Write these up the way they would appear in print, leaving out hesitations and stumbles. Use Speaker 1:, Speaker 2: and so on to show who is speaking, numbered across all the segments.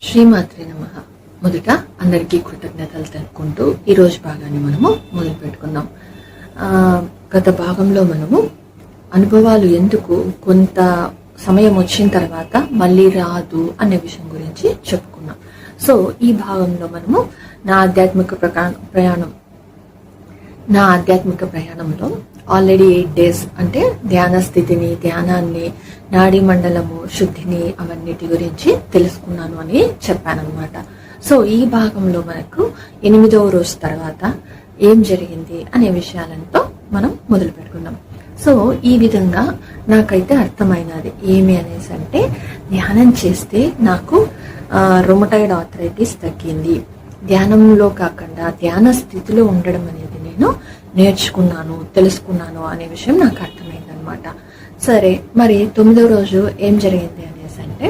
Speaker 1: శ్రీమాత్రే నమః. మొదట అందరికీ కృతజ్ఞతలు తెలుపుకుంటూ ఈరోజు భాగాన్ని మనము మొదలు పెట్టుకుందాం. గత భాగంలో మనము అనుభవాలు ఎందుకు కొంత సమయం వచ్చిన తర్వాత మళ్ళీ రాదు అనే విషయం గురించి చెప్పుకున్నాం. సో ఈ భాగంలో మనము నా ఆధ్యాత్మిక ప్రయాణంలో ఆల్రెడీ 8 days అంటే ధ్యాన స్థితిని, ధ్యానాన్ని, నాడీ మండలము, శుద్ధిని అవన్నిటి గురించి తెలుసుకున్నాను అని చెప్పానన్నమాట. సో ఈ భాగంలో మనకు 8వ రోజు తర్వాత ఏం జరిగింది అనే విషయాలతో మనం మొదలు పెట్టుకున్నాం. సో ఈ విధంగా నాకైతే అర్థమైనది ఏమి అనేసి అంటే, ధ్యానం చేస్తే నాకు రొమటాయిడ్ ఆర్థరైటిస్ తగ్గింది. ధ్యానంలో కాకుండా ధ్యాన స్థితిలో ఉండడం అనేది నేను నేర్చుకున్నాను, తెలుసుకున్నాను అనే విషయం నాకు అర్థమైంది అనమాట. సరే, మరి 9వ రోజు ఏం జరిగింది అనేసి అంటే,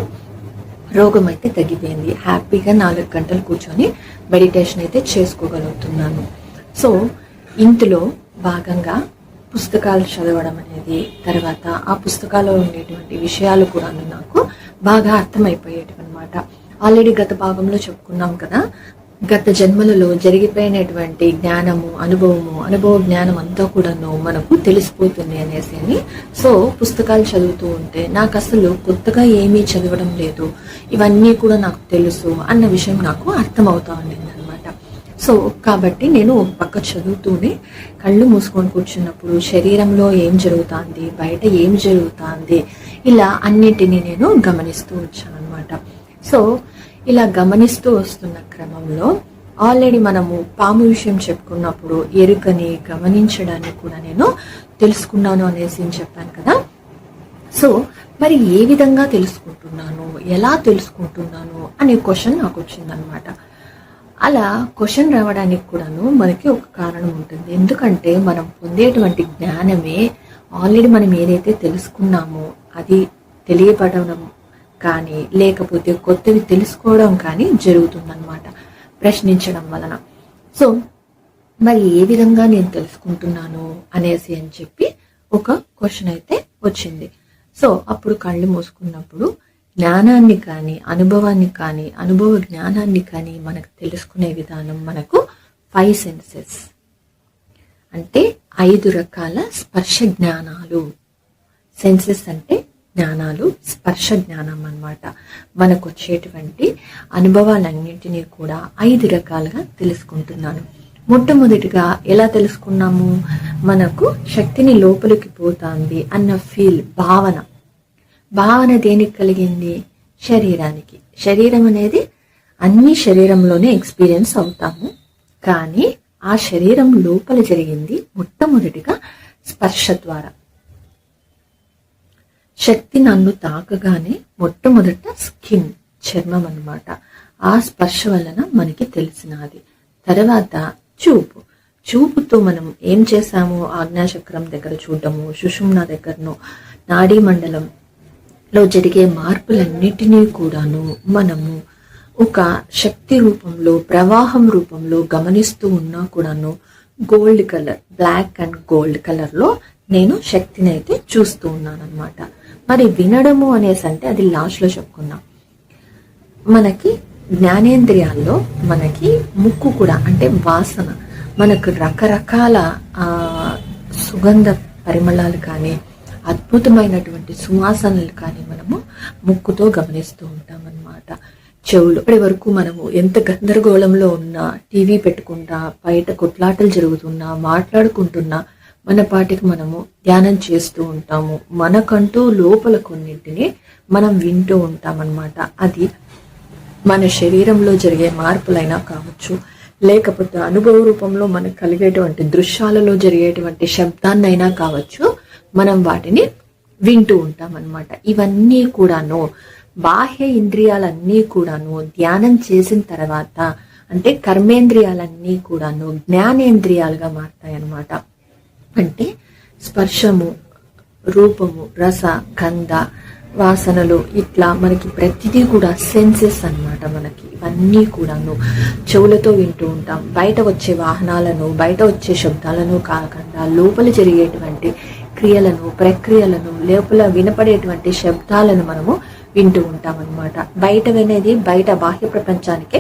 Speaker 1: రోగం అయితే తగ్గిపోయింది. హ్యాపీగా 4 గంటలు కూర్చొని మెడిటేషన్ అయితే చేసుకోగలుగుతున్నాను. సో ఇందులో భాగంగా పుస్తకాలు చదవడం అనేది, తర్వాత ఆ పుస్తకాల్లో ఉండేటువంటి విషయాలు కూడా నాకు బాగా అర్థమైపోయేటివి అనమాట. ఆల్రెడీ గత భాగంలో చెప్పుకున్నాం కదా, గత జన్మలలో జరిగిపోయినటువంటి జ్ఞానము, అనుభవ జ్ఞానం అంతా కూడాను మనకు తెలిసిపోతుంది అనేసి. సో పుస్తకాలు చదువుతూ ఉంటే నాకు అసలు కొత్తగా ఏమీ చదవడం లేదు, ఇవన్నీ కూడా నాకు తెలుసు అన్న విషయం నాకు అర్థమవుతా ఉండింది అనమాట. సో కాబట్టి నేను ఒక పక్క చదువుతూనే కళ్ళు మూసుకొని కూర్చున్నప్పుడు శరీరంలో ఏం జరుగుతుంది, బయట ఏం జరుగుతుంది, ఇలా అన్నిటినీ నేను గమనిస్తూ వచ్చాను అనమాట. సో ఇలా గమనిస్తూ వస్తున్న క్రమంలో ఆల్రెడీ మనము పాము విషయం చెప్పుకున్నప్పుడు ఎరుకని గమనించడాన్ని కూడా నేను తెలుసుకున్నాను అనేసి చెప్పాను కదా. సో మరి ఏ విధంగా తెలుసుకుంటున్నాను, ఎలా తెలుసుకుంటున్నాను అనే క్వశ్చన్ నాకు వచ్చిందనమాట. అలా క్వశ్చన్ రావడానికి కూడాను మనకి ఒక కారణం ఉంటుంది. ఎందుకంటే మనం పొందేటువంటి జ్ఞానమే ఆల్రెడీ మనం ఏదైతే తెలుసుకున్నామో అది తెలియబడడం కానీ, లేకపోతే కొత్తవి తెలుసుకోవడం కానీ జరుగుతుందన్నమాట ప్రశ్నించడం వలన. సో మరి ఏ విధంగా నేను తెలుసుకుంటున్నాను అనేసి అని చెప్పి ఒక క్వశ్చన్ అయితే వచ్చింది. సో అప్పుడు కళ్ళు మూసుకున్నప్పుడు జ్ఞానాన్ని కానీ, అనుభవాన్ని కానీ, అనుభవ జ్ఞానాన్ని కానీ మనకు తెలుసుకునే విధానం మనకు 5 senses అంటే 5 రకాల స్పర్శ జ్ఞానాలు. సెన్సెస్ అంటే జ్ఞానాలు, స్పర్శ జ్ఞానం అన్నమాట. మనకు వచ్చేటువంటి అనుభవాలన్నింటినీ కూడా 5 రకాలుగా తెలుసుకుంటున్నాను. మొట్టమొదటిగా ఎలా తెలుసుకున్నాము, మనకు శక్తిని లోపలికి పోతుంది అన్న భావన దేనికి కలిగింది, శరీరానికి. శరీరం అనేది అన్ని శరీరంలోనే ఎక్స్పీరియన్స్ అవుతాము, కానీ ఆ శరీరం లోపల జరిగింది మొట్టమొదటిగా స్పర్శ ద్వారా. శక్తి నన్ను తాకగానే మొట్టమొదట స్కిన్, చర్మం అన్నమాట. ఆ స్పర్శ వలన మనకి తెలిసినది. తర్వాత చూపుతో మనం ఏం చేసాము, ఆజ్ఞాచక్రం దగ్గర చూడటము, సుషుమ్న దగ్గరను, నాడీ మండలంలో జరిగే మార్పులన్నిటినీ కూడాను మనము ఒక శక్తి రూపంలో, ప్రవాహం రూపంలో గమనిస్తూ ఉన్నా కూడాను gold colour, black and gold colour లో నేను శక్తిని అయితే చూస్తూ ఉన్నాను అనమాట. మరి వినడము అనేసి అంటే అది లాస్ట్ లో చెప్పుకున్నాం. మనకి జ్ఞానేంద్రియాల్లో మనకి ముక్కు కూడా అంటే వాసన, మనకు రకరకాల సుగంధ పరిమళాలు కానీ, అద్భుతమైనటువంటి సువాసనలు కానీ మనము ముక్కుతో గమనిస్తూ ఉంటాం అన్నమాట. చెవులు ఇప్పటి వరకు మనము ఎంత గందరగోళంలో ఉన్నా, టీవీ పెట్టుకుంటా, బయట కొట్లాటలు జరుగుతున్నా, మాట్లాడుకుంటున్నా, మన పాటికి మనము ధ్యానం చేస్తూ ఉంటాము. మనకంటూ లోపల కొన్నింటిని మనం వింటూ ఉంటాం అన్నమాట. అది మన శరీరంలో జరిగే మార్పులైనా కావచ్చు, లేకపోతే అనుభవ రూపంలో మనకు కలిగేటువంటి దృశ్యాలలో జరిగేటువంటి శబ్దాన్నైనా కావచ్చు, మనం వాటిని వింటూ ఉంటాం అన్నమాట. ఇవన్నీ కూడాను బాహ్య ఇంద్రియాలన్నీ కూడాను ధ్యానం చేసిన తర్వాత అంటే కర్మేంద్రియాలన్నీ కూడాను జ్ఞానేంద్రియాలుగా మారుతాయి అన్నమాట. అంటే స్పర్శము, రూపము, రస, గంధ, వాసనలు, ఇట్లా మనకి ప్రతిదీ కూడా సెన్సెస్ అన్నమాట. మనకి ఇవన్నీ కూడాను చెవులతో వింటూ ఉంటాం. బయట వచ్చే వాహనాలను, బయట వచ్చే శబ్దాలను కాకుండా లోపల జరిగేటువంటి క్రియలను, ప్రక్రియలను, లోపల వినపడేటువంటి శబ్దాలను మనము వింటూ ఉంటాం అనమాట. బయట వినేది బయట బాహ్య ప్రపంచానికే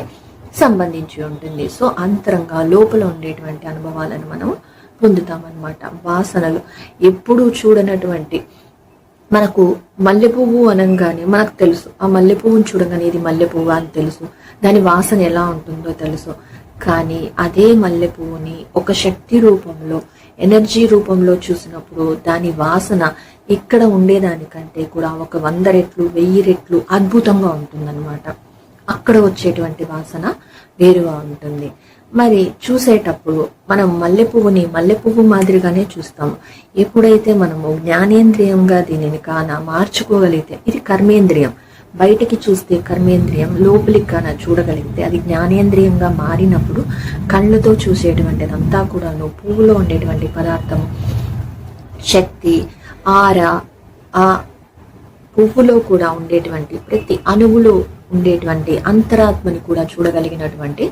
Speaker 1: సంబంధించి ఉంటుంది. సో అంతరంగా లోపల ఉండేటువంటి అనుభవాలను మనం పొందుతామన్నమాట. వాసనలు ఎప్పుడూ చూడనటువంటి, మనకు మల్లెపువ్వు అనగానే మనకు తెలుసు, ఆ మల్లెపువ్వును చూడగానే ఇది మల్లెపువ్వు అని తెలుసు, దాని వాసన ఎలా ఉంటుందో తెలుసు. కానీ అదే మల్లెపువ్వుని ఒక శక్తి రూపంలో, ఎనర్జీ రూపంలో చూసినప్పుడు దాని వాసన ఇక్కడ ఉండేదానికంటే కూడా ఒక 100 రెట్లు 1000 రెట్లు అద్భుతంగా ఉంటుందన్నమాట. అక్కడ వచ్చేటువంటి వాసన వేరుగా ఉంటుంది. మరి చూసేటప్పుడు మనం మల్లెపువ్వు మాదిరిగానే చూస్తాము. ఎప్పుడైతే మనము జ్ఞానేంద్రియంగా దీనిని మార్చుకోగలిగితే, ఇది కర్మేంద్రియం, బయటికి చూస్తే కర్మేంద్రియం, లోపలికి చూడగలిగితే అది జ్ఞానేంద్రియంగా మారినప్పుడు కళ్ళతో చూసేటువంటిదంతా కూడాను పువ్వులో ఉండేటువంటి పదార్థం, శక్తి, ఆరా, ఆ పువ్వులో కూడా ఉండేటువంటి ప్రతి అణువులో ఉండేటువంటి అంతరాత్మని కూడా చూడగలిగినటువంటి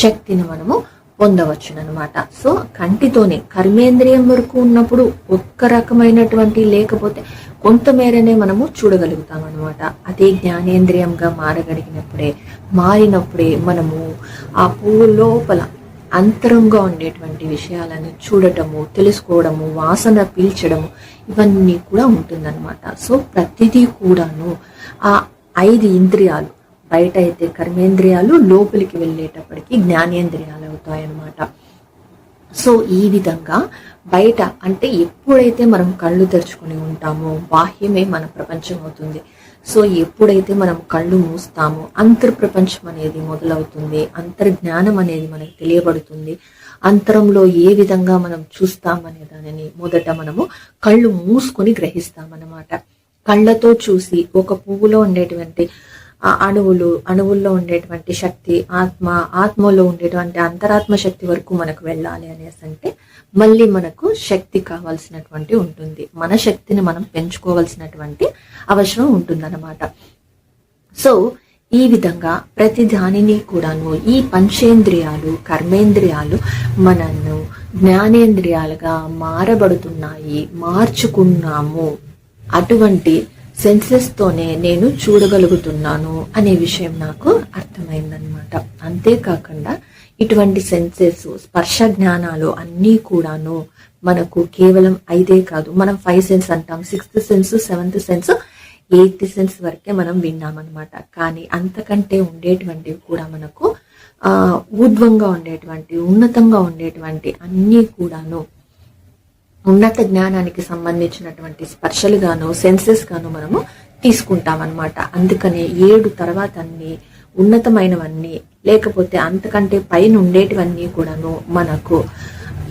Speaker 1: శక్తిని మనము పొందవచ్చునమాట. సో కంటితోనే కర్మేంద్రియం వరకు ఉన్నప్పుడు ఒక్క రకమైనటువంటి, లేకపోతే కొంతమేరనే మనము చూడగలుగుతాం అనమాట. అదే జ్ఞానేంద్రియంగా మారినప్పుడే మనము ఆ పువ్వు లోపల అంతరంగా ఉండేటువంటి విషయాలను చూడటము, తెలుసుకోవడము, వాసన పీల్చడము, ఇవన్నీ కూడా ఉంటుందన్నమాట. సో ప్రతిదీ కూడాను ఆ 5 ఇంద్రియాలు, బయట అయితే కర్మేంద్రియాలు, లోపలికి వెళ్ళేటప్పటికి జ్ఞానేంద్రియాలు అవుతాయన్నమాట. సో ఈ విధంగా బయట అంటే ఎప్పుడైతే మనం కళ్ళు తెరుచుకుని ఉంటామో బాహ్యమే మన ప్రపంచం అవుతుంది. సో ఎప్పుడైతే మనం కళ్ళు మూస్తామో అంతర్ప్రపంచం అనేది మొదలవుతుంది, అంతర్జ్ఞానం అనేది మనకు తెలియబడుతుంది. అంతరంలో ఏ విధంగా మనం చూస్తామనే దానిని మొదట మనము కళ్ళు మూసుకొని గ్రహిస్తామన్నమాట. కళ్ళతో చూసి ఒక పువ్వులో ఉండేటువంటి అణువుల్లో ఉండేటువంటి శక్తి, ఆత్మలో ఉండేటువంటి అంతరాత్మ శక్తి వరకు మనకు వెళ్ళాలి అనేసి అంటే మళ్ళీ మనకు శక్తి కావాల్సినటువంటి ఉంటుంది, మన శక్తిని మనం పెంచుకోవాల్సినటువంటి అవసరం ఉంటుందన్నమాట. సో ఈ విధంగా ప్రతి దానిని కూడాను ఈ పంచేంద్రియాలు, కర్మేంద్రియాలు మనను జ్ఞానేంద్రియాలుగా మార్చుకున్నాము. అటువంటి సెన్సెస్ తోనే నేను చూడగలుగుతున్నాను అనే విషయం నాకు అర్థమైందనమాట. అంతేకాకుండా ఇటువంటి సెన్సెస్, స్పర్శ జ్ఞానాలు అన్నీ కూడాను మనకు కేవలం 5 కాదు, మనం 5 సెన్స్ అంటాం, 6th sense, 7th sense, 8th sense వరకే మనం విన్నామన్నమాట. కానీ అంతకంటే ఉండేటువంటివి కూడా మనకు ఊర్ధ్వంగా ఉండేటువంటి, ఉన్నతంగా ఉండేటువంటి అన్నీ కూడాను ఉన్నత జ్ఞానానికి సంబంధించినటువంటి స్పర్శలు గాను, సెన్సెస్ గాను మనము తీసుకుంటామన్నమాట. అందుకనే 7 తర్వాత అన్ని ఉన్నతమైనవన్నీ, లేకపోతే అంతకంటే పైన ఉండేటివన్నీ కూడాను మనకు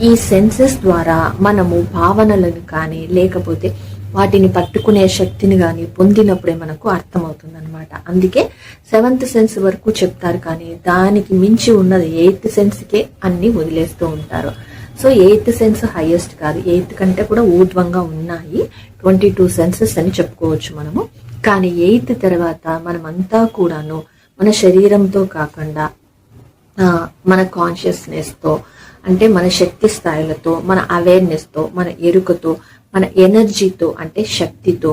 Speaker 1: ఈ సెన్సెస్ ద్వారా మనము భావనలను కానీ, లేకపోతే వాటిని పట్టుకునే శక్తిని కానీ పొందినప్పుడే మనకు అర్థమవుతుంది అనమాట. అందుకే 7th సెన్స్ వరకు చెప్తారు, కానీ దానికి మించి ఉన్నది 8th సెన్స్కే అన్ని వదిలేస్తూ ఉంటారు. సో 8th సెన్స్ హైయెస్ట్ కాదు, 8th కంటే కూడా ఊర్ధ్వంగా ఉన్నాయి, 22 సెన్సెస్ అని చెప్పుకోవచ్చు మనము. కానీ 8th తర్వాత మనమంతా కూడాను మన శరీరంతో కాకుండా మన కాన్షియస్నెస్తో, అంటే మన శక్తి స్థాయిలతో, మన అవేర్నెస్తో, మన ఎరుకతో, మన ఎనర్జీతో అంటే శక్తితో,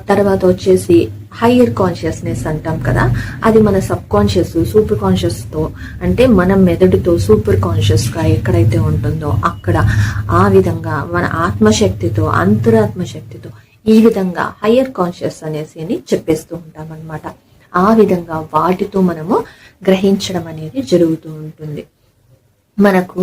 Speaker 1: తర్వాత వచ్చేసి హయ్యర్ కాన్షియస్నెస్ అంటాం కదా, అది మన సబ్ కాన్షియస్, సూపర్ కాన్షియస్తో, అంటే మన మెదడుతో సూపర్ కాన్షియస్గా ఎక్కడైతే ఉంటుందో అక్కడ, ఆ విధంగా మన ఆత్మశక్తితో, అంతరాత్మశక్తితో, ఈ విధంగా హయ్యర్ కాన్షియస్ అనేసి చెప్పేస్తూ ఉంటాం అనమాట. ఆ విధంగా వాటితో మనము గ్రహించడం అనేది జరుగుతూ ఉంటుంది. మనకు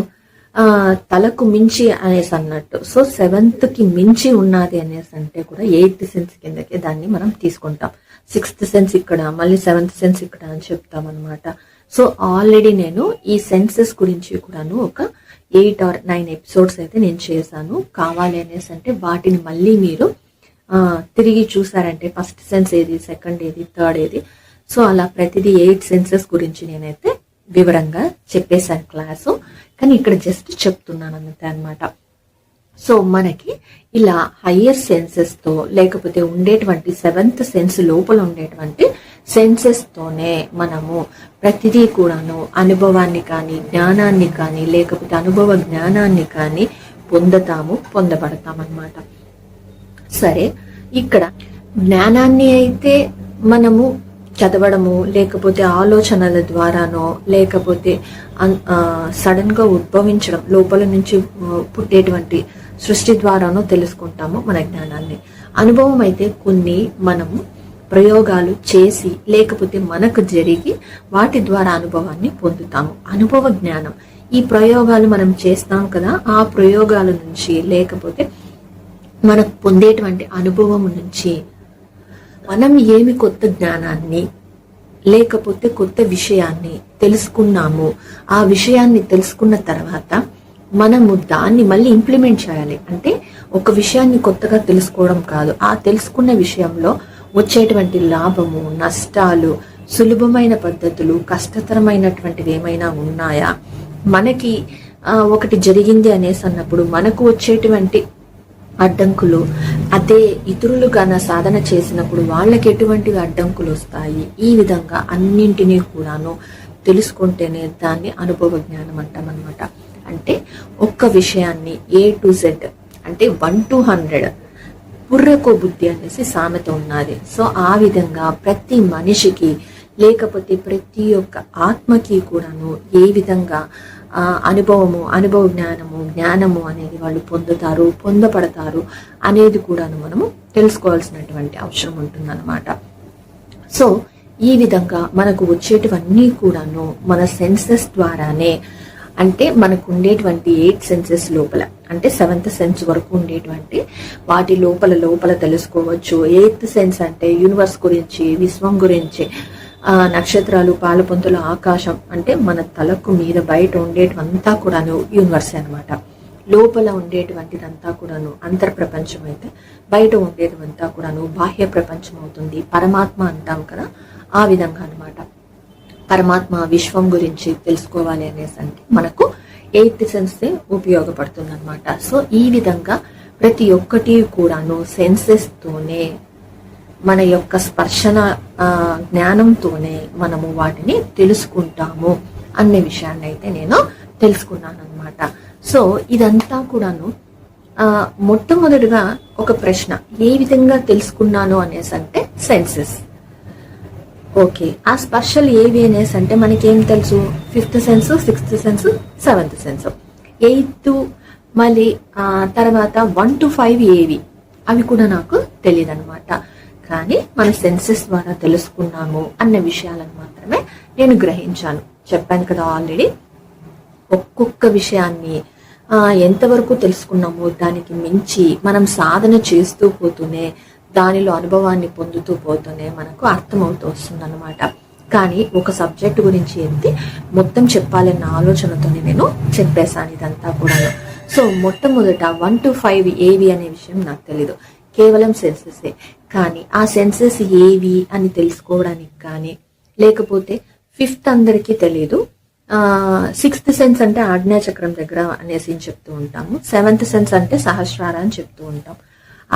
Speaker 1: తలకు మించి అనేసి అన్నట్టు, సో 7th కి మించి ఉన్నది అనేసి అంటే కూడా 8th సెన్స్ కిందకే దాన్ని మనం తీసుకుంటాం. 6th సెన్స్ ఇక్కడ, మళ్ళీ 7th సెన్స్ ఇక్కడ అని చెప్తాం అనమాట. సో ఆల్రెడీ నేను ఈ సెన్సెస్ గురించి కూడాను ఒక 8 or 9 ఎపిసోడ్స్ అయితే నేను చేశాను. కావాలి అనేసి అంటే వాటిని మళ్ళీ మీరు తిరిగి చూసారంటే ఫస్ట్ సెన్స్ ఏది, సెకండ్ ఏది, థర్డ్ ఏది, సో అలా ప్రతిదీ 8 సెన్సెస్ గురించి నేనైతే వివరంగా చెప్పేశాను క్లాసు. కానీ ఇక్కడ జస్ట్ చెప్తున్నాను అంతే అనమాట. సో మనకి ఇలా హయ్యర్ సెన్సెస్ తో, లేకపోతే ఉండేటువంటి 7th సెన్స్ లోపల ఉండేటువంటి సెన్సెస్ తోనే మనము ప్రతిదీ కూడాను అనుభవాన్ని కానీ, జ్ఞానాన్ని కానీ, లేకపోతే అనుభవ జ్ఞానాన్ని కానీ పొందబడతాం అన్నమాట. సరే, ఇక్కడ జ్ఞానాన్ని అయితే మనము చదవడము, లేకపోతే ఆలోచనల ద్వారానో, లేకపోతే సడన్ గా ఉద్భవించడం, లోపల నుంచి పుట్టేటువంటి సృష్టి ద్వారానో తెలుసుకుంటాము మన జ్ఞానాన్ని. అనుభవం అయితే కొన్ని మనము ప్రయోగాలు చేసి, లేకపోతే మనకు జరిగి వాటి ద్వారా అనుభవాన్ని పొందుతాము. అనుభవ జ్ఞానం, ఈ ప్రయోగాలు మనం చేస్తాం కదా, ఆ ప్రయోగాల నుంచి లేకపోతే మనకు పొందేటువంటి అనుభవం నుంచి మనం ఏమి కొత్త జ్ఞానాన్ని లేకపోతే కొత్త విషయాన్ని తెలుసుకున్నాము, ఆ విషయాన్ని తెలుసుకున్న తర్వాత మనము దాన్ని మళ్ళీ ఇంప్లిమెంట్ చేయాలి. అంటే ఒక విషయాన్ని కొత్తగా తెలుసుకోవడం కాదు, ఆ తెలుసుకున్న విషయంలో వచ్చేటువంటి లాభము, నష్టాలు, సులభమైన పద్ధతులు, కష్టతరమైనటువంటివి ఏమైనా ఉన్నాయా, మనకి ఒకటి జరిగింది అనేసి అన్నప్పుడు మనకు వచ్చేటువంటి అడ్డంకులు, అదే ఇతరులు గాన సాధన చేసినప్పుడు వాళ్ళకి ఎటువంటి అడ్డంకులు వస్తాయి, ఈ విధంగా అన్నింటినీ కూడాను తెలుసుకుంటేనే దాన్ని అనుభవ జ్ఞానం అంటాం అనమాట. అంటే ఒక్క విషయాన్ని A to Z, అంటే 1 to 100 బుర్రకు బుద్ధి అనేసి సామెత ఉన్నది. సో ఆ విధంగా ప్రతి మనిషికి లేకపోతే ప్రతి ఒక్క ఆత్మకి కూడాను ఏ విధంగా అనుభవ జ్ఞానము అనేది వాళ్ళు పొందపడతారు అనేది కూడాను మనము తెలుసుకోవాల్సినటువంటి అవసరం ఉంటుందన్నమాట. సో ఈ విధంగా మనకు వచ్చేటివన్నీ కూడాను మన సెన్సెస్ ద్వారానే, అంటే మనకు ఉండేటువంటి 8 సెన్సెస్ లోపల, అంటే 7th సెన్స్ వరకు ఉండేటువంటి వాటి లోపల తెలుసుకోవచ్చు. 8th సెన్స్ అంటే యూనివర్స్ గురించి, విశ్వం గురించి, నక్షత్రాలు, పాలపొంతుల ఆకాశం, అంటే మన తలకు మీద బయట ఉండేటివంతా కూడాను యూనివర్స్ అనమాట. లోపల ఉండేటువంటిదంతా కూడాను అంతర్ ప్రపంచం అయితే, బయట ఉండేటివంతా కూడాను బాహ్య ప్రపంచం అవుతుంది. పరమాత్మ అంటాం కదా, ఆ విధంగా అనమాట. పరమాత్మ విశ్వం గురించి తెలుసుకోవాలి అనేసి అంటే మనకు 8th సెన్స్ ఉపయోగపడుతుంది అనమాట. సో ఈ విధంగా ప్రతి ఒక్కటి కూడాను సెన్సెస్ తోనే, మన యొక్క స్పర్శన జ్ఞానంతోనే మనము వాటిని తెలుసుకుంటాము అనే విషయాన్ని అయితే నేను తెలుసుకున్నాను అనమాట. సో ఇదంతా కూడాను మొట్టమొదటిగా ఒక ప్రశ్న, ఏ విధంగా తెలుసుకున్నాను అనేసి అంటే సెన్సెస్. ఓకే, ఆ స్పర్శలు ఏవి అనేసి అంటే మనకేం తెలుసు, 5th sense, 6th sense, 7th sense, 8th, మళ్ళీ తర్వాత 1 to 5 ఏవి అవి కూడా నాకు తెలియదు అనమాట. కానీ మన సెన్సెస్ ద్వారా తెలుసుకున్నాము అన్న విషయాలను మాత్రమే నేను గ్రహించాను. చెప్పాను కదా ఆల్రెడీ, ఒక్కొక్క విషయాన్ని ఎంతవరకు తెలుసుకున్నామో దానికి మించి మనం సాధన చేస్తూ పోతూనే, దానిలో అనుభవాన్ని పొందుతూ పోతూనే మనకు అర్థమవుతూ వస్తుంది అనమాట. కానీ ఒక సబ్జెక్ట్ గురించి ఎత్తి మొత్తం చెప్పాలన్న ఆలోచనతోనే నేను చెప్పేశాను ఇదంతా కూడా. సో మొట్టమొదట 1 to 5 ఏవి అనే విషయం నాకు తెలీదు, కేవలం సెన్సెసే. కానీ ఆ సెన్సెస్ ఏవి అని తెలుసుకోవడానికి కానీ, లేకపోతే 5th అందరికీ తెలీదు, 6th సెన్స్ అంటే ఆజ్ఞాచక్రం దగ్గర అనేసి చెప్తూ ఉంటాము, 7th సెన్స్ అంటే సహస్రార అని చెప్తూ ఉంటాం,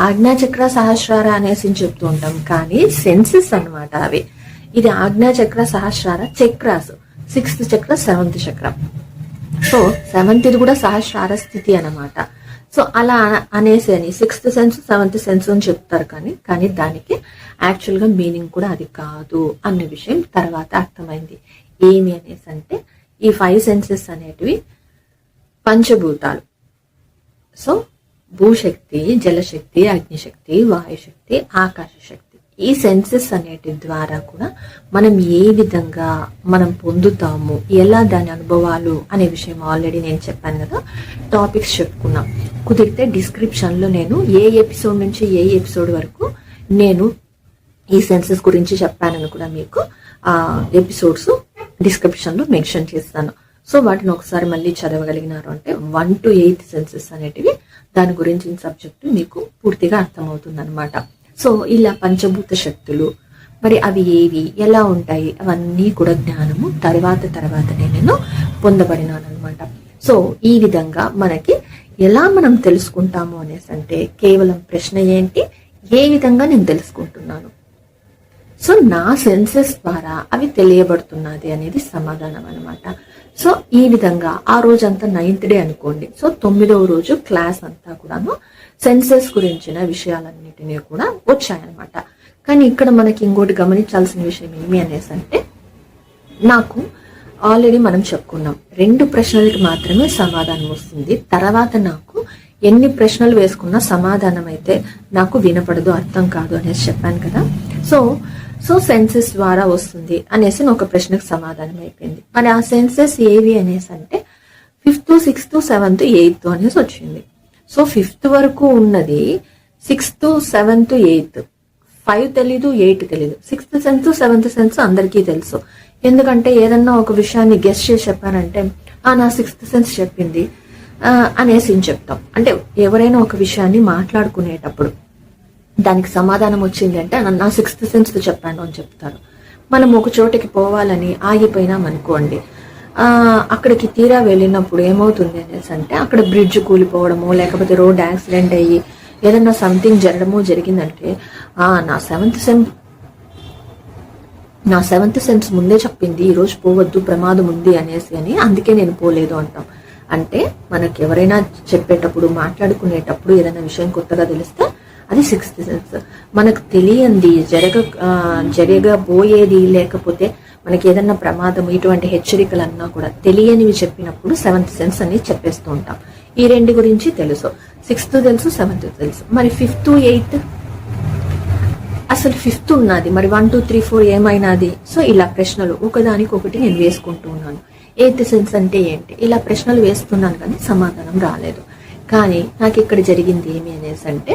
Speaker 1: ఆజ్ఞాచక్ర సహస్రార అనేసి చెప్తూ ఉంటాం. కానీ సెన్సెస్ అనమాట అవి. ఇది ఆజ్ఞాచక్ర సహస్రార చక్రాస్, 6th చక్ర, 7th చక్రం. సో 7th కూడా సహస్రార స్థితి అనమాట. సో అలా అనేసి అని 6th సెన్స్, 7th సెన్స్ అని చెప్తారు. కానీ దానికి యాక్చువల్ గా మీనింగ్ కూడా అది కాదు అన్న విషయం తర్వాత అర్థమైంది. ఏమి అనేసి అంటే ఈ 5 సెన్సెస్ అనేటివి పంచభూతాలు. సో భూశక్తి, జలశక్తి, అగ్నిశక్తి, వాయుశక్తి, ఆకాశ శక్తి, ఈ సెన్సెస్ అనేటి ద్వారా కూడా మనం ఏ విధంగా మనం పొందుతాము, ఎలా దాని అనుభవాలు అనే విషయం ఆల్రెడీ నేను చెప్పాను కదా, టాపిక్స్ చెప్పుకున్నాం. కుదిరితే డిస్క్రిప్షన్ లో నేను ఏ ఎపిసోడ్ నుంచి ఏ ఎపిసోడ్ వరకు నేను ఈ సెన్సెస్ గురించి చెప్పానని కూడా మీకు ఆ ఎపిసోడ్స్ డిస్క్రిప్షన్ లో మెన్షన్ చేస్తాను. సో వాటిని ఒకసారి మళ్ళీ చదవగలిగినారు అంటే 1 to 8 సెన్సెస్ అనేటివి, దాని గురించి సబ్జెక్టు మీకు పూర్తిగా అర్థమవుతుంది అనమాట. సో ఇలా పంచభూత శక్తులు మరి అవి ఏవి, ఎలా ఉంటాయి, అవన్నీ కూడా జ్ఞానము తర్వాతనే నేను పొందబడినాను అనమాట. సో ఈ విధంగా మనకి ఎలా మనం తెలుసుకుంటాము అనేసి అంటే కేవలం ప్రశ్న ఏంటి, ఏ విధంగా నేను తెలుసుకుంటున్నాను. సో నా సెన్సెస్ ద్వారా అవి తెలియబడుతున్నది అనేది సమాధానం అనమాట. సో ఈ విధంగా ఆ రోజంతా 9th డే అనుకోండి. సో 9వ రోజు క్లాస్ అంతా కూడాను సెన్సెస్ గురించిన విషయాలన్నిటినీ కూడా వచ్చాయన్నమాట. కానీ ఇక్కడ మనకి ఇంకోటి గమనించాల్సిన విషయం ఏమి అనేసి అంటే, నాకు ఆల్రెడీ మనం చెప్పుకున్నాం 2 ప్రశ్నలకి మాత్రమే సమాధానం వస్తుంది. తర్వాత నాకు ఎన్ని ప్రశ్నలు వేసుకున్నా సమాధానం అయితే నాకు వినపడదు, అర్థం కాదు అనేసి చెప్పాను కదా. సో సెన్సెస్ ద్వారా వస్తుంది అనేసి ఒక ప్రశ్నకు సమాధానం అయిపోయింది. మరి ఆ సెన్సెస్ ఏవి అనేసి అంటే 5th, 6th, 7th, 8th అనేసి వచ్చింది. సో 5th వరకు ఉన్నది 6th, 7th, 8th, 5 తెలీదు, 8 తెలీదు. 6th సెన్స్, 7th సెన్స్ అందరికీ తెలుసు. ఎందుకంటే ఏదన్నా ఒక విషయాన్ని గెస్ చేసి చెప్పారంటే నా 6th సెన్స్ చెప్పింది అనేసి చెప్తాం. అంటే ఎవరైనా ఒక విషయాన్ని మాట్లాడుకునేటప్పుడు దానికి సమాధానం వచ్చింది అంటే నా 6th సెన్స్ చెప్పాను అని చెప్తారు. మనం ఒక చోటకి పోవాలని ఆగిపోయినాం అనుకోండి, అక్కడికి తీరా వెళ్ళినప్పుడు ఏమవుతుంది అనేసి అంటే అక్కడ బ్రిడ్జ్ కూలిపోవడము, లేకపోతే రోడ్ యాక్సిడెంట్ అయ్యి ఏదన్నా సంథింగ్ జరిగిందంటే నా సెవెంత్ సెన్స్ ముందే చెప్పింది ఈరోజు పోవద్దు, ప్రమాదం ఉంది అనేసి అందుకే నేను పోలేదు అంటాం. అంటే మనకి ఎవరైనా చెప్పేటప్పుడు, మాట్లాడుకునేటప్పుడు ఏదైనా విషయం కొత్తగా తెలిస్తే అది 6th సెన్స్. మనకు తెలియంది జరగబోయేది, లేకపోతే మనకి ఏదన్నా ప్రమాదం, ఇటువంటి హెచ్చరికలన్నా కూడా తెలియనివి చెప్పినప్పుడు 7th సెన్స్ అని చెప్పేస్తూ ఉంటాం. ఈ 2 గురించి తెలుసు, 6th తెలుసు, 7th తెలుసు. మరి 5th, 8th అసలు 5th ఉన్నది, మరి 1, 2, 3, 4 ఏమైనాది? సో ఇలా ప్రశ్నలు ఒకదానికొకటి నేను వేసుకుంటూ ఉన్నాను. 8th సెన్స్ అంటే ఏంటి, ఇలా ప్రశ్నలు వేస్తున్నాను కానీ సమాధానం రాలేదు. కానీ నాకు ఇక్కడ జరిగింది ఏమి అనేసి అంటే,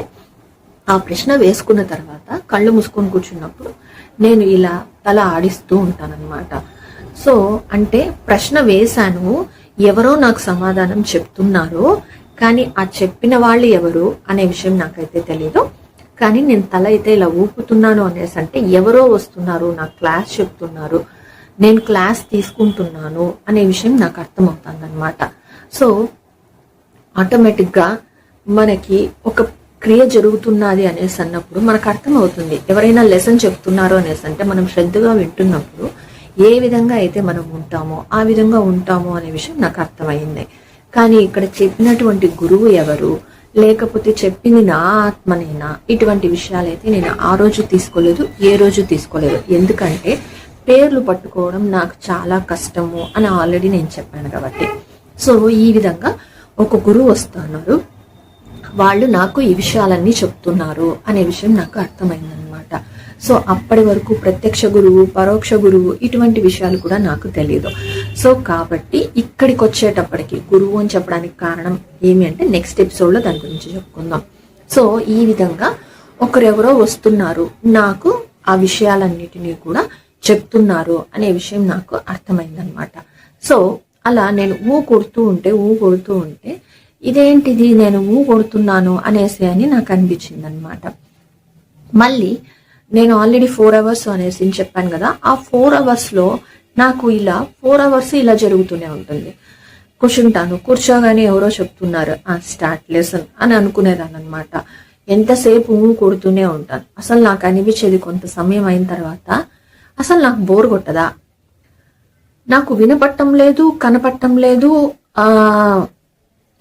Speaker 1: ఆ ప్రశ్న వేసుకున్న తర్వాత కళ్ళు మూసుకొని కూర్చున్నప్పుడు నేను ఇలా తల ఆడిస్తూ ఉంటానన్నమాట. సో అంటే ప్రశ్న వేశాను, ఎవరో నాకు సమాధానం చెప్తున్నారు, కానీ ఆ చెప్పిన వాళ్ళు ఎవరు అనే విషయం నాకైతే తెలీదు. కానీ నేను తల అయితే ఇలా ఊపుతున్నాను అనేసి అంటే ఎవరో వస్తున్నారు, నాకు క్లాస్ చెప్తున్నారు, నేను క్లాస్ తీసుకుంటున్నాను అనే విషయం నాకు అర్థమవుతుంది అనమాట. సో ఆటోమేటిక్గా మనకి ఒక క్రియ జరుగుతున్నది అనేసి అన్నప్పుడు మనకు అర్థమవుతుంది. ఎవరైనా లెసన్ చెప్తున్నారు అనేసి అంటే మనం శ్రద్ధగా వింటున్నప్పుడు ఏ విధంగా అయితే మనం ఉంటామో ఆ విధంగా ఉంటామో అనే విషయం నాకు అర్థమైంది. కానీ ఇక్కడ చెప్పినటువంటి గురువు ఎవరు, లేకపోతే చెప్పింది నా ఆత్మనేనా, ఇటువంటి విషయాలైతే నేను ఆ రోజు తీసుకోలేదు, ఏ రోజు తీసుకోలేదు. ఎందుకంటే పేర్లు పట్టుకోవడం నాకు చాలా కష్టము అని ఆల్రెడీ నేను చెప్పాను కాబట్టి. సో ఈ విధంగా ఒక గురువు వస్తున్నారు, వాళ్ళు నాకు ఈ విషయాలన్నీ చెప్తున్నారు అనే విషయం నాకు అర్థమైందనమాట. సో అప్పటి వరకు ప్రత్యక్ష గురువు, పరోక్ష గురువు ఇటువంటి విషయాలు కూడా నాకు తెలియదు. సో కాబట్టి ఇక్కడికి వచ్చేటప్పటికి గురువు అని చెప్పడానికి కారణం ఏమి అంటే నెక్స్ట్ ఎపిసోడ్లో దాని గురించి చెప్పుకుందాం. సో ఈ విధంగా ఒకరెవరో వస్తున్నారు, నాకు ఆ విషయాలన్నిటినీ కూడా చెప్తున్నారు అనే విషయం నాకు అర్థమైందనమాట. సో అలా నేను ఊ కొడుతూ ఉంటే ఇదేంటిది నేను ఊ కొడుతున్నాను అనేసి అని నాకు అనిపించింది అనమాట. మళ్ళీ నేను ఆల్రెడీ 4 hours అనేసి చెప్పాను కదా, ఆ 4 hours నాకు ఇలా 4 hours ఇలా జరుగుతూనే ఉంటుంది. కూర్చోగానే ఎవరో చెప్తున్నారు స్టార్ట్ లెసన్ అని అనుకునేదాన్ని అనమాట. ఎంతసేపు ఊ కొడుతూనే ఉంటాను. అసలు నాకు అనిపించేది కొంత సమయం అయిన తర్వాత అసలు నాకు బోర్ కొట్టదా, నాకు వినపట్టం లేదు, కనపట్టం లేదు,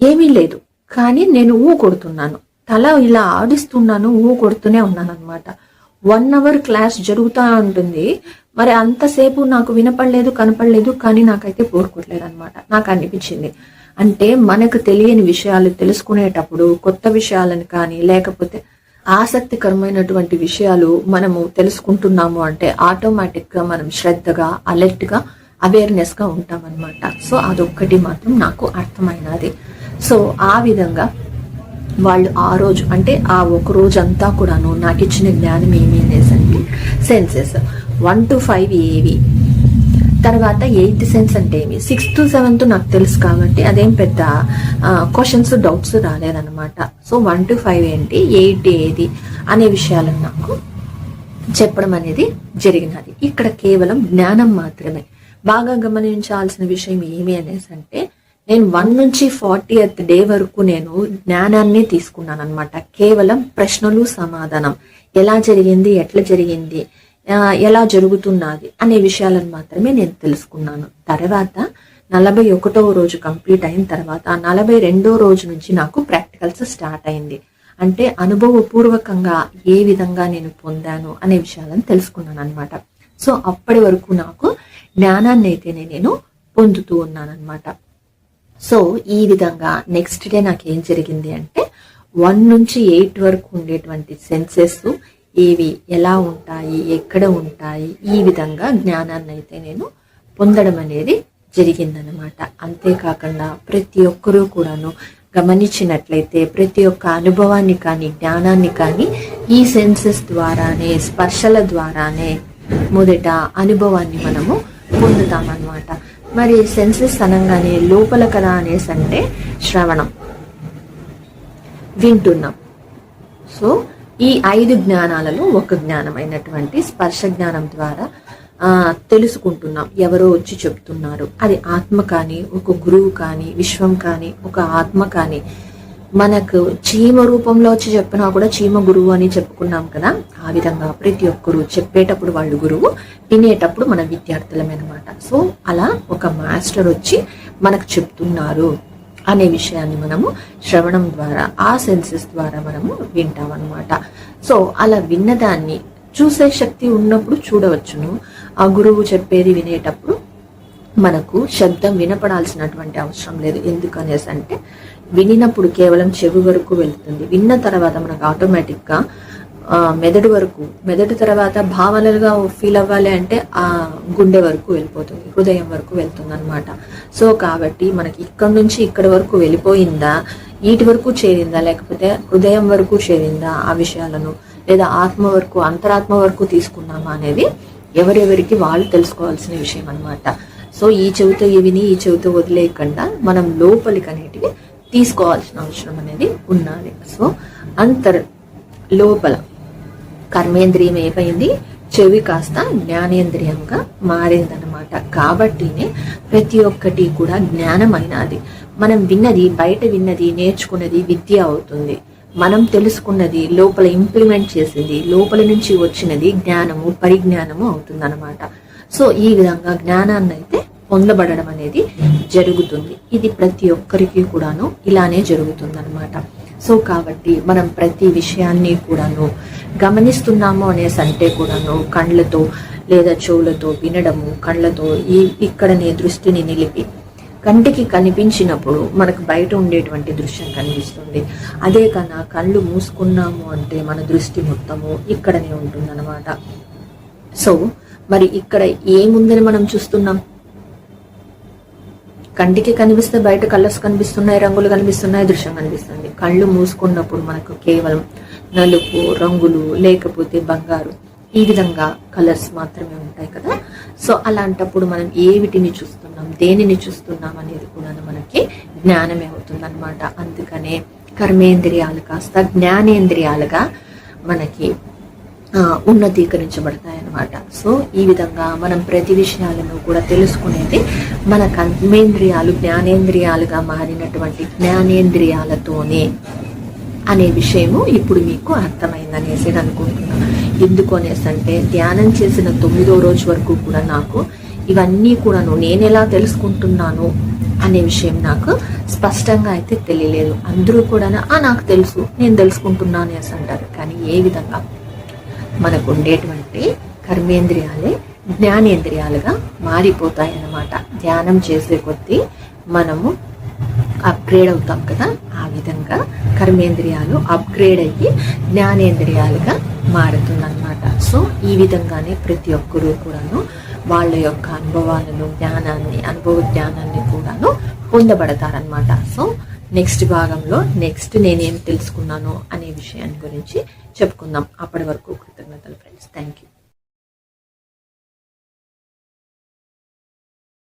Speaker 1: ఏమీ లేదు, కానీ నేను ఊ కొడుతున్నాను, తల ఇలా ఆడిస్తున్నాను, ఊ కొడుతూనే ఉన్నాను అనమాట. 1 hour క్లాస్ జరుగుతూ ఉంటుంది, మరి అంతసేపు నాకు వినపడలేదు, కనపడలేదు, కానీ నాకైతే బోర్ కొట్టలేదు అనమాట. నాకు అనిపించింది అంటే మనకు తెలియని విషయాలు తెలుసుకునేటప్పుడు, కొత్త విషయాలను కానీ లేకపోతే ఆసక్తికరమైనటువంటి విషయాలు మనము తెలుసుకుంటున్నాము అంటే ఆటోమేటిక్ గా మనం శ్రద్ధగా, అలర్ట్ గా, అవేర్నెస్ గా ఉంటామన్నమాట. సో అదొక్కటి మాత్రం నాకు అర్థమైనది. సో ఆ విధంగా వాళ్ళు ఆ రోజు అంటే ఆ ఒక రోజు అంతా కూడాను నాకు ఇచ్చిన జ్ఞానం ఏమి అనేసి అంటే సెన్సెస్ 1 to 5 ఏవి, తర్వాత 8th సెన్స్ అంటే ఏమి, 6th, 7th నాకు తెలుసు కాబట్టి అదేం పెద్ద క్వశ్చన్స్, డౌట్స్ రాలేదన్నమాట. సో 1 to 5 ఏంటి, 8 ఏది అనే విషయాలను నాకు చెప్పడం అనేది జరిగినది. ఇక్కడ కేవలం జ్ఞానం మాత్రమే. బాగా గమనించాల్సిన విషయం ఏమి అనేసి అంటే నేను 1 నుంచి 40th డే వరకు నేను జ్ఞానాన్ని తీసుకున్నాను అనమాట. కేవలం ప్రశ్నలు, సమాధానం, ఎలా జరిగింది, ఎట్లా జరిగింది, ఎలా జరుగుతున్నది అనే విషయాలను మాత్రమే నేను తెలుసుకున్నాను. తర్వాత 41వ రోజు కంప్లీట్ అయిన తర్వాత 42వ రోజు నుంచి నాకు ప్రాక్టికల్స్ స్టార్ట్ అయింది. అంటే అనుభవపూర్వకంగా ఏ విధంగా నేను పొందాను అనే విషయాలను తెలుసుకున్నాను అనమాట. సో అప్పటి వరకు నాకు జ్ఞానాన్ని అయితే నేను పొందుతూ ఉన్నాను అనమాట. సో ఈ విధంగా నెక్స్ట్ డే నాకు ఏం జరిగింది అంటే 1 నుంచి 8 వరకు ఉండేటువంటి సెన్సెస్ ఏవి, ఎలా ఉంటాయి, ఎక్కడ ఉంటాయి, ఈ విధంగా జ్ఞానాన్ని అయితే నేను పొందడం అనేది జరిగిందనమాట. అంతేకాకుండా ప్రతి ఒక్కరూ కూడాను గమనించినట్లయితే ప్రతి ఒక్క అనుభవాన్ని కానీ జ్ఞానాన్ని కానీ ఈ సెన్సెస్ ద్వారానే, స్పర్శల ద్వారానే మొదట అనుభవాన్ని మనము పొందుతామన్నమాట. మరి సెన్సెస్ అనగానే లోపల కదా అనేసి అంటే శ్రవణం, వింటున్నాం. సో ఈ 5 జ్ఞానాలలో ఒక జ్ఞానమైనటువంటి స్పర్శ జ్ఞానం ద్వారా తెలుసుకుంటున్నాం. ఎవరో వచ్చి చెప్తున్నారు, అది ఆత్మ కానీ, ఒక గురువు కానీ, విశ్వం కానీ, ఒక ఆత్మ కానీ, మనకు చీమ రూపంలో వచ్చి చెప్పినా కూడా చీమ గురువు అని చెప్పుకున్నాం కదా. ఆ విధంగా ప్రతి ఒక్కరు చెప్పేటప్పుడు వాళ్ళు గురువు, వినేటప్పుడు మన విద్యార్థులమే అనమాట. సో అలా ఒక మాస్టర్ వచ్చి మనకు చెప్తున్నారు అనే విషయాన్ని మనము శ్రవణం ద్వారా, ఆ సెన్సెస్ ద్వారా మనము వింటాం అనమాట. సో అలా విన్నదాన్ని చూసే శక్తి ఉన్నప్పుడు చూడవచ్చును. ఆ గురువు చెప్పేది వినేటప్పుడు మనకు శబ్దం వినపడాల్సినటువంటి అవసరం లేదు. ఎందుకనేసి అంటే వినినప్పుడు కేవలం చెవి వరకు వెళ్తుంది. విన్న తర్వాత మనకు ఆటోమేటిక్గా మెదడు వరకు, మెదడు తర్వాత భావనలుగా ఫీల్ అవ్వాలి అంటే ఆ గుండె వరకు వెళ్ళిపోతుంది, హృదయం వరకు వెళ్తుంది అనమాట. సో కాబట్టి మనకి ఇక్కడ నుంచి ఇక్కడ వరకు వెళ్ళిపోయిందా, వీటి వరకు చేరిందా, లేకపోతే హృదయం వరకు చేరిందా ఆ విషయాలను, లేదా ఆత్మ వరకు, అంతరాత్మ వరకు తీసుకున్నామా అనేది ఎవరెవరికి వాళ్ళు తెలుసుకోవాల్సిన విషయం అనమాట. సో ఈ చెవితో విని ఈ చెవితో వదిలేయకుండా మనం లోపలికి అనేటివి తీసుకోవాల్సిన అవసరం అనేది ఉన్నది. సో లోపల కర్మేంద్రియం ఏమైంది, చెవి కాస్త జ్ఞానేంద్రియంగా మారిందనమాట. కాబట్టినే ప్రతి ఒక్కటి కూడా జ్ఞానమైనది. మనం విన్నది, బయట విన్నది, నేర్చుకున్నది విద్య అవుతుంది. మనం తెలుసుకున్నది, లోపల ఇంప్లిమెంట్ చేసేది, లోపల నుంచి వచ్చినది జ్ఞానము, పరిజ్ఞానము అవుతుందన్నమాట. సో ఈ విధంగా జ్ఞానాన్ని అయితే పొందబడడం అనేది జరుగుతుంది. ఇది ప్రతి ఒక్కరికి కూడాను ఇలానే జరుగుతుందన్నమాట. సో కాబట్టి మనం ప్రతి విషయాన్ని కూడాను గమనిస్తున్నాము అనేసి అంటే కూడాను కళ్ళతో లేదా చెవులతో వినడము, కళ్ళతో ఇక్కడనే దృష్టిని నిలిపి కంటికి కనిపించినప్పుడు మనకు బయట ఉండేటువంటి దృశ్యం కనిపిస్తుంది. అదే కన్నా కళ్ళు మూసుకున్నాము అంటే మన దృష్టి మొత్తము ఇక్కడనే ఉంటుందన్నమాట. సో మరి ఇక్కడ ఏముందని మనం చూస్తున్నాం? కంటికి కనిపిస్తే బయట కలర్స్ కనిపిస్తున్నాయి, రంగులు కనిపిస్తున్నాయి, దృశ్యం కనిపిస్తుంది. కళ్ళు మూసుకున్నప్పుడు మనకు కేవలం నలుపు రంగులు, లేకపోతే బంగారు, ఈ విధంగా కలర్స్ మాత్రమే ఉంటాయి కదా. సో అలాంటప్పుడు మనం వీటిని చూస్తున్నాం, దేనిని చూస్తున్నాం అనేది కూడా మనకి జ్ఞానమే అవుతుంది అనమాట. అందుకనే కర్మేంద్రియాలు కాస్త జ్ఞానేంద్రియాలుగా మనకి ఉన్నతీకరించబడతాయి అన్నమాట. సో ఈ విధంగా మనం ప్రతి విషయాలను కూడా తెలుసుకునేది మన కర్మేంద్రియాలు జ్ఞానేంద్రియాలుగా మారినటువంటి జ్ఞానేంద్రియాలతోనే అనే విషయము ఇప్పుడు మీకు అర్థమైందనేసి అనుకుంటున్నాను. ఎందుకు అనేసి అంటే ధ్యానం చేసిన 9వ రోజు వరకు కూడా నాకు ఇవన్నీ కూడాను నేను ఎలా తెలుసుకుంటున్నాను అనే విషయం నాకు స్పష్టంగా అయితే తెలియలేదు. అందరూ కూడా నాకు తెలుసు, నేను తెలుసుకుంటున్నాను అనేసి అంటారు. కానీ ఏ విధంగా మనకు ఉండేటువంటి కర్మేంద్రియాలే జ్ఞానేంద్రియాలుగా మారిపోతాయి అన్నమాట. ధ్యానం చేసే కొద్దీ మనము అప్గ్రేడ్ అవుతాం కదా, ఆ విధంగా కర్మేంద్రియాలు అప్గ్రేడ్ అయ్యి జ్ఞానేంద్రియాలుగా మారుతుందన్నమాట. సో ఈ విధంగానే ప్రతి ఒక్కరూ కూడాను వాళ్ళ యొక్క అనుభవాలను, జ్ఞానాన్ని, అనుభవ జ్ఞానాన్ని కూడాను పొందబడతారనమాట. సో నెక్స్ట్ భాగంలో నేనేం తెలుసుకున్నాను అనే విషయాన్ని గురించి చెప్పుకుందాం. అప్పటి వరకు కృతజ్ఞతలు ఫ్రెండ్స్. Thank you.